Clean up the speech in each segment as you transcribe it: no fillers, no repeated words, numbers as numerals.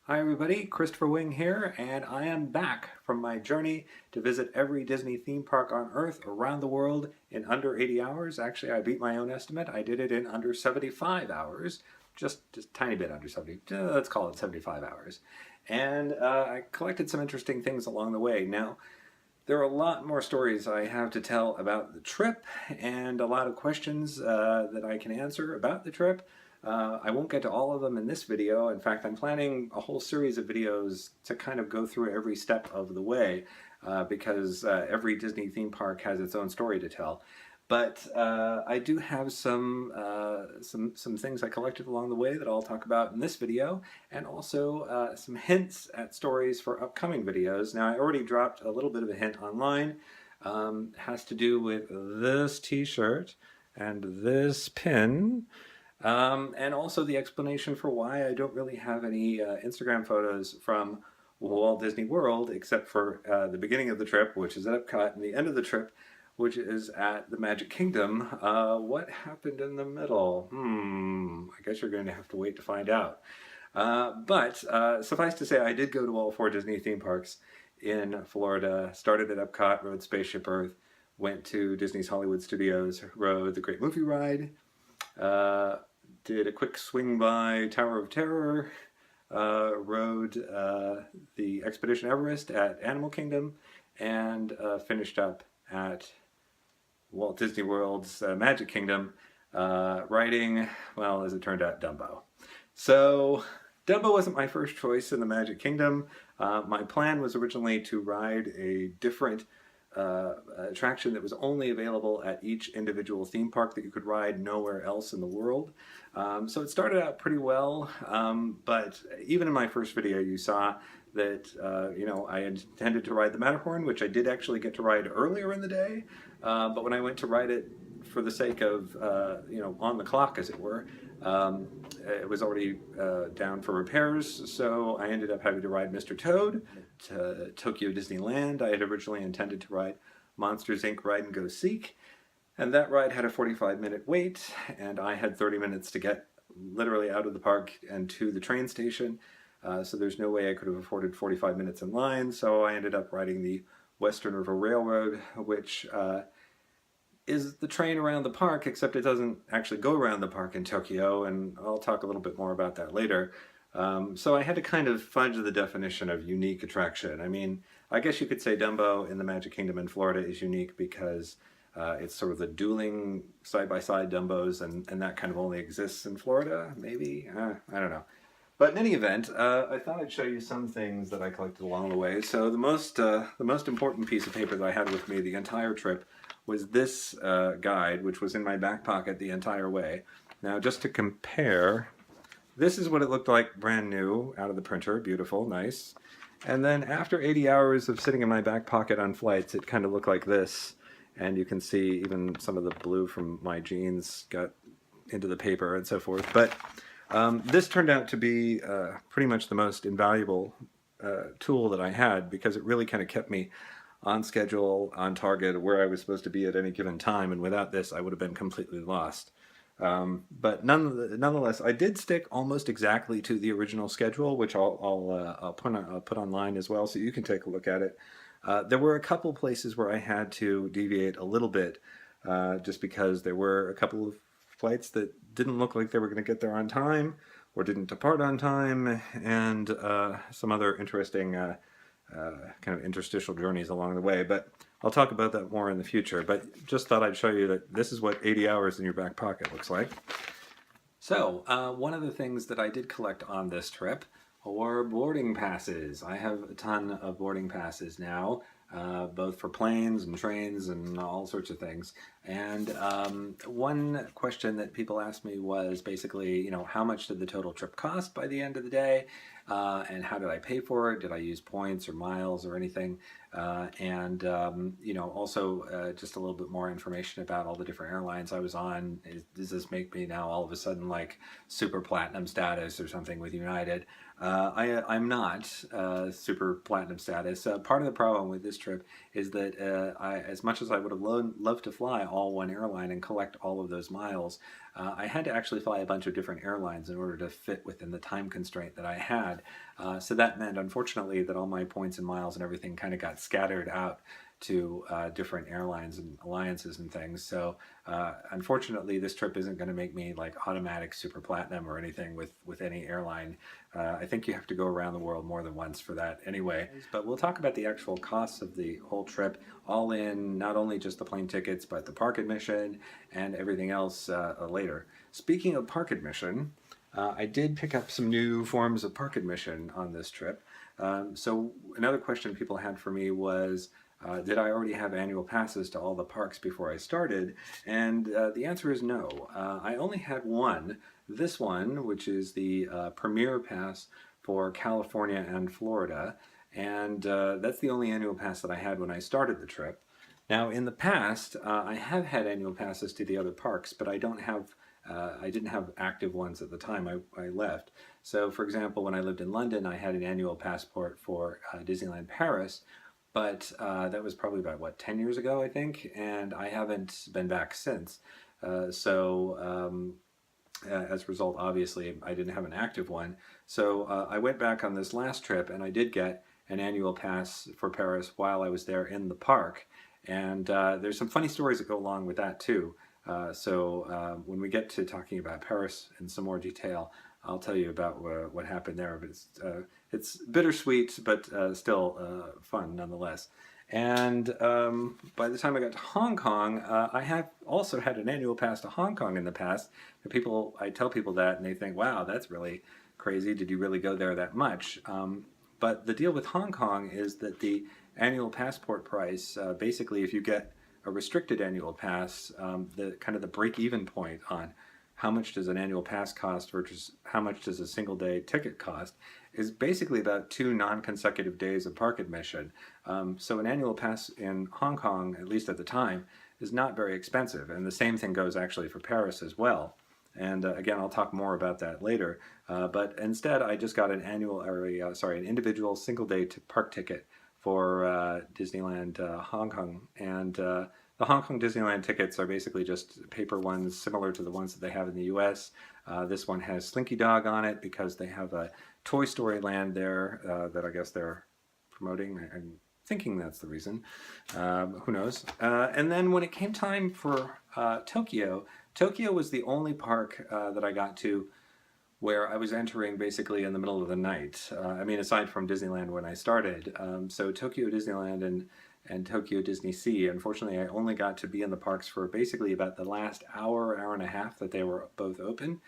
Hi everybody, Christopher Wing here, and I am back from my journey to visit every Disney theme park on Earth around the world in under 80 hours. Actually, I beat my own estimate. I did it in under 75 hours, just a tiny bit under 70, let's call it 75 hours. And I collected some interesting things along the way. Now, there are a lot more stories I have to tell about the trip and a lot of questions that I can answer about the trip. I won't get to all of them in this video. In fact, I'm planning a whole series of videos to kind of go through every step of the way because every Disney theme park has its own story to tell. But I do have some things I collected along the way that I'll talk about in this video, and also some hints at stories for upcoming videos. Now, I already dropped a little bit of a hint online. Has to do with this t-shirt and this pin. And also the explanation for why I don't really have any Instagram photos from Walt Disney World, except for the beginning of the trip, which is at Epcot, and the end of the trip, which is at the Magic Kingdom. What happened in the middle? I guess you're going to have to wait to find out. But suffice to say, I did go to all 4 Disney theme parks in Florida, started at Epcot, rode Spaceship Earth, went to Disney's Hollywood Studios, rode the Great Movie Ride, did a quick swing by Tower of Terror, rode the Expedition Everest at Animal Kingdom, and finished up at Walt Disney World's Magic Kingdom, riding, well, as it turned out, Dumbo. So Dumbo wasn't my first choice in the Magic Kingdom. My plan was originally to ride a different attraction that was only available at each individual theme park that you could ride nowhere else in the world. So it started out pretty well, but even in my first video you saw that I intended to ride the Matterhorn, which I did actually get to ride earlier in the day, but when I went to ride it for the sake of on the clock, as it were, it was already down for repairs, so I ended up having to ride Mr. Toad to Tokyo Disneyland. I had originally intended to ride Monsters, Inc. Ride and Go Seek, and that ride had a 45-minute wait, and I had 30 minutes to get literally out of the park and to the train station, so there's no way I could have afforded 45 minutes in line, so I ended up riding the Western River Railroad, which is the train around the park, except it doesn't actually go around the park in Tokyo, and I'll talk a little bit more about that later. So I had to kind of fudge the definition of unique attraction. I mean, I guess you could say Dumbo in the Magic Kingdom in Florida is unique because it's sort of the dueling side-by-side Dumbos, and that kind of only exists in Florida, maybe? I don't know. But in any event, I thought I'd show you some things that I collected along the way. So the most important piece of paper that I had with me the entire trip was this guide, which was in my back pocket the entire way. Now, just to compare, this is what it looked like brand new out of the printer. Beautiful, nice. And then after 80 hours of sitting in my back pocket on flights, it kind of looked like this. And you can see even some of the blue from my jeans got into the paper and so forth. But this turned out to be pretty much the most invaluable tool that I had, because it really kind of kept me on schedule, on target, where I was supposed to be at any given time, and without this I would have been completely lost. But nonetheless, I did stick almost exactly to the original schedule, which I'll put online as well, so you can take a look at it. There were a couple places where I had to deviate a little bit, just because there were a couple of flights that didn't look like they were going to get there on time, or didn't depart on time, and some other interesting kind of interstitial journeys along the way, but I'll talk about that more in the future. But just thought I'd show you that this is what 80 hours in your back pocket looks like. So one of the things that I did collect on this trip were boarding passes. I have a ton of boarding passes now, both for planes and trains and all sorts of things. And one question that people asked me was basically, how much did the total trip cost by the end of the day? And how did I pay for it? Did I use points or miles or anything? Also just a little bit more information about all the different airlines I was on. Does this make me now all of a sudden like super platinum status or something with United? I'm not super platinum status. Part of the problem with this trip is that as much as I would have loved to fly all one airline and collect all of those miles, I had to actually fly a bunch of different airlines in order to fit within the time constraint that I had. So that meant, unfortunately, that all my points and miles and everything kind of got scattered out to different airlines and alliances and things. So unfortunately, this trip isn't going to make me like automatic super platinum or anything with any airline. I think you have to go around the world more than once for that anyway. But we'll talk about the actual costs of the whole trip, all in, not only just the plane tickets, but the park admission and everything else later. Speaking of park admission, I did pick up some new forms of park admission on this trip. So another question people had for me was, did I already have annual passes to all the parks before I started? And the answer is no. I only had one. This one, which is the Premier Pass for California and Florida. And that's the only annual pass that I had when I started the trip. Now, in the past, I have had annual passes to the other parks, but I didn't have active ones at the time I left. So, for example, when I lived in London, I had an annual passport for Disneyland Paris, but that was probably about, what, 10 years ago, I think, and I haven't been back since. As a result, obviously, I didn't have an active one. So I went back on this last trip, and I did get an annual pass for Paris while I was there in the park. And there's some funny stories that go along with that, too. When we get to talking about Paris in some more detail, I'll tell you about what happened there. But it's bittersweet, but still fun nonetheless. And by the time I got to Hong Kong, I have also had an annual pass to Hong Kong in the past. And I tell people that, and they think, "Wow, that's really crazy. Did you really go there that much?" But the deal with Hong Kong is that the annual passport price, basically, if you get a restricted annual pass, the kind of the break-even point on how much does an annual pass cost versus how much does a single day ticket cost is basically about 2 non-consecutive days of park admission. So an annual pass in Hong Kong, at least at the time, is not very expensive. And the same thing goes actually for Paris as well. And again, I'll talk more about that later. But instead, I just got an an individual single day park ticket for Disneyland Hong Kong. And the Hong Kong Disneyland tickets are basically just paper ones similar to the ones that they have in the US. This one has Slinky Dog on it because they have a Toy Story land there that I guess they're promoting. I'm thinking that's the reason. Who knows? And then when it came time for Tokyo, Tokyo was the only park that I got to where I was entering basically in the middle of the night. I mean, aside from Disneyland when I started. So Tokyo Disneyland and Tokyo Disney Sea, unfortunately, I only got to be in the parks for basically about the last hour and a half that they were both open.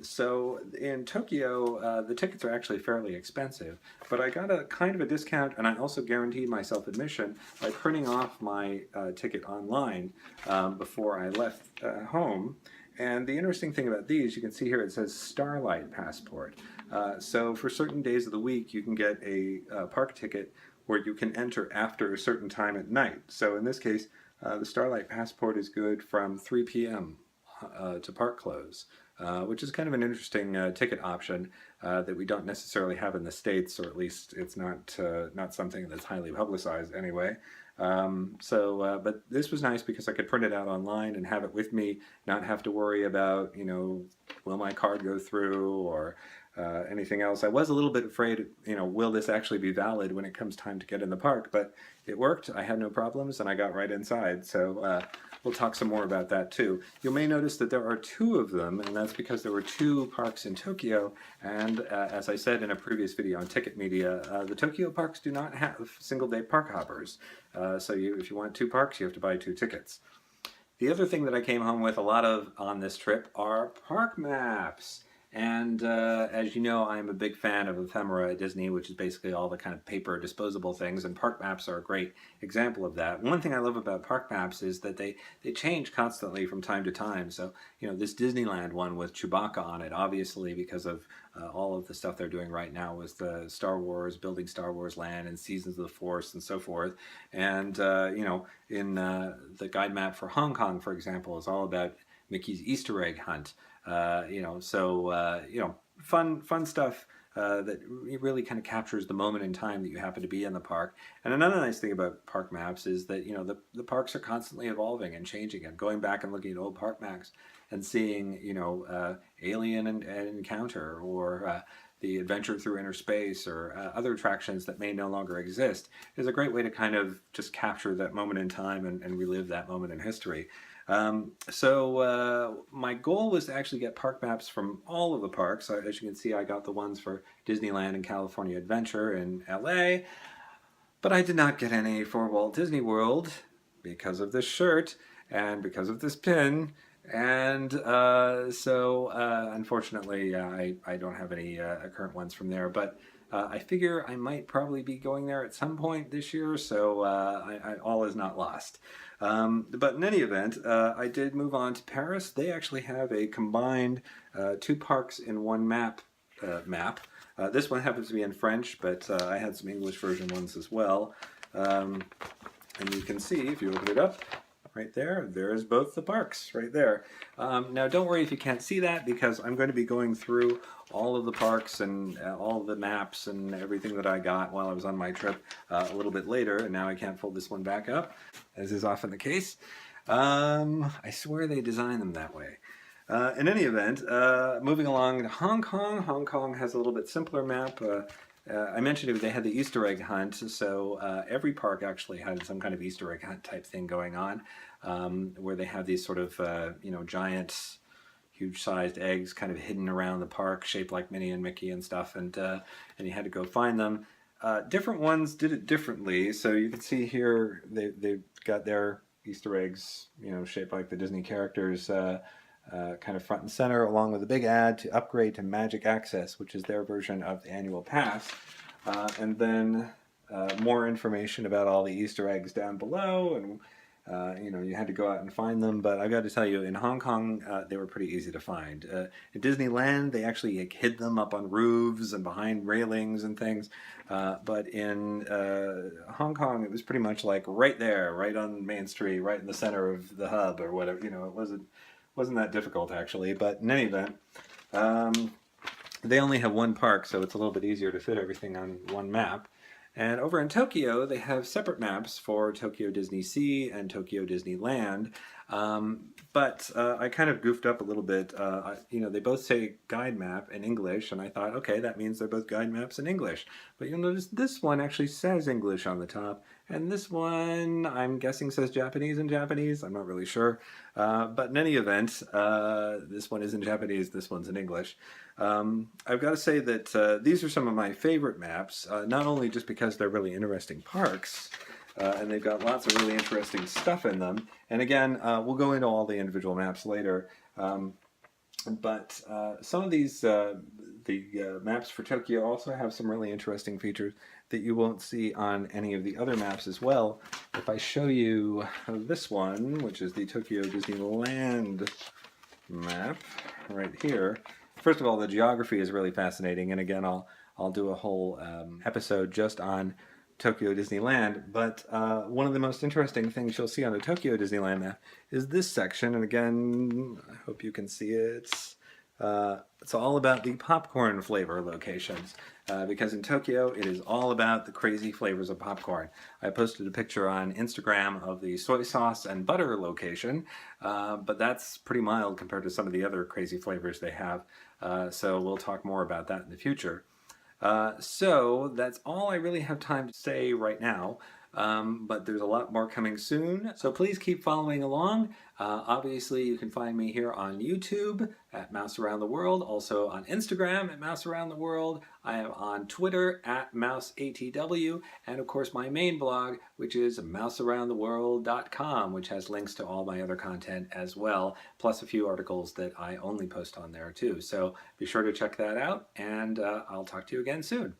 So in Tokyo, the tickets are actually fairly expensive, but I got a kind of a discount, and I also guaranteed myself admission by printing off my ticket online before I left home. And the interesting thing about these, you can see here it says Starlight Passport. So for certain days of the week, you can get a park ticket where you can enter after a certain time at night. So in this case, the Starlight Passport is good from 3 p.m. To park close, which is kind of an interesting ticket option that we don't necessarily have in the States, or at least it's not something that's highly publicized anyway. But this was nice because I could print it out online and have it with me, not have to worry about, will my card go through or anything else. I was a little bit afraid, will this actually be valid when it comes time to get in the park? But it worked. I had no problems, and I got right inside. So we'll talk some more about that too. You may notice that there are 2 of them, and that's because there were 2 parks in Tokyo. And as I said in a previous video on Ticket Media, the Tokyo parks do not have single-day park hoppers. So if you want 2 parks, you have to buy 2 tickets. The other thing that I came home with a lot of on this trip are park maps. And as you know, I'm a big fan of ephemera at Disney, which is basically all the kind of paper disposable things, and park maps are a great example of that. One thing I love about park maps is that they change constantly from time to time. So, this Disneyland one with Chewbacca on it, obviously because of all of the stuff they're doing right now with the Star Wars, building Star Wars land and Seasons of the Force and so forth. And, in the guide map for Hong Kong, for example, is all about Mickey's Easter egg hunt. Fun stuff that really kind of captures the moment in time that you happen to be in the park. And another nice thing about park maps is that, the parks are constantly evolving and changing, and going back and looking at old park maps and seeing, Alien and Encounter, or the Adventure Through Inner Space, or other attractions that may no longer exist, is a great way to kind of just capture that moment in time and relive that moment in history. So my goal was to actually get park maps from all of the parks. As you can see, I got the ones for Disneyland and California Adventure in LA, but I did not get any for Walt Disney World because of this shirt and because of this pin. And so unfortunately, I don't have any current ones from there, but I figure I might probably be going there at some point this year, so all is not lost. But in any event, I did move on to Paris. They actually have a combined two parks in one map. This one happens to be in French, but I had some English version ones as well. And you can see, if you open it up, right there's both the parks right there. Now don't worry if you can't see that, because I'm going to be going through all of the parks and all of the maps and everything that I got while I was on my trip a little bit later, and now I can't fold this one back up, as is often the case. I swear they designed them that way. In any event, moving along to Hong Kong. Hong Kong has a little bit simpler map. I mentioned they had the Easter egg hunt, so every park actually had some kind of Easter egg hunt type thing going on, where they have these sort of giant, huge-sized eggs kind of hidden around the park, shaped like Minnie and Mickey and stuff, and you had to go find them. Different ones did it differently, so you can see here they've got their Easter eggs, shaped like the Disney characters. Kind of front and center, along with a big ad to upgrade to Magic Access, which is their version of the annual pass. And then more information about all the Easter eggs down below, and you had to go out and find them. But I got to tell you, in Hong Kong, they were pretty easy to find. In Disneyland, they actually hid them up on roofs and behind railings and things. But in Hong Kong, it was pretty much like right there, right on Main Street, right in the center of the hub or whatever. It wasn't that difficult, actually. But in any event, they only have one park, so it's a little bit easier to fit everything on one map. And over in Tokyo, they have separate maps for Tokyo Disney Sea and Tokyo Disneyland. But I kind of goofed up a little bit. They both say guide map in English, and I thought, okay, that means they're both guide maps in English. But you'll notice this one actually says English on the top, and this one, I'm guessing, says Japanese in Japanese. I'm not really sure. But in any event, this one is in Japanese, this one's in English. I've got to say that these are some of my favorite maps, not only just because they're really interesting parks, and they've got lots of really interesting stuff in them. And again, we'll go into all the individual maps later. But some of these, the maps for Tokyo also have some really interesting features that you won't see on any of the other maps as well. If I show you this one, which is the Tokyo Disneyland map right here. First of all, the geography is really fascinating, and again, I'll do a whole episode just on Tokyo Disneyland. But one of the most interesting things you'll see on the Tokyo Disneyland map is this section, and again, I hope you can see it. It's all about the popcorn flavor locations, because in Tokyo it is all about the crazy flavors of popcorn. I posted a picture on Instagram of the soy sauce and butter location, but that's pretty mild compared to some of the other crazy flavors they have, so we'll talk more about that in the future. So that's all I really have time to say right now. But there's a lot more coming soon, so please keep following along. Obviously, you can find me here on YouTube at MouseAroundTheWorld, also on Instagram at MouseAroundTheWorld. I am on Twitter at MouseATW, and of course my main blog, which is MouseAroundTheWorld.com, which has links to all my other content as well, plus a few articles that I only post on there too. So be sure to check that out, and I'll talk to you again soon.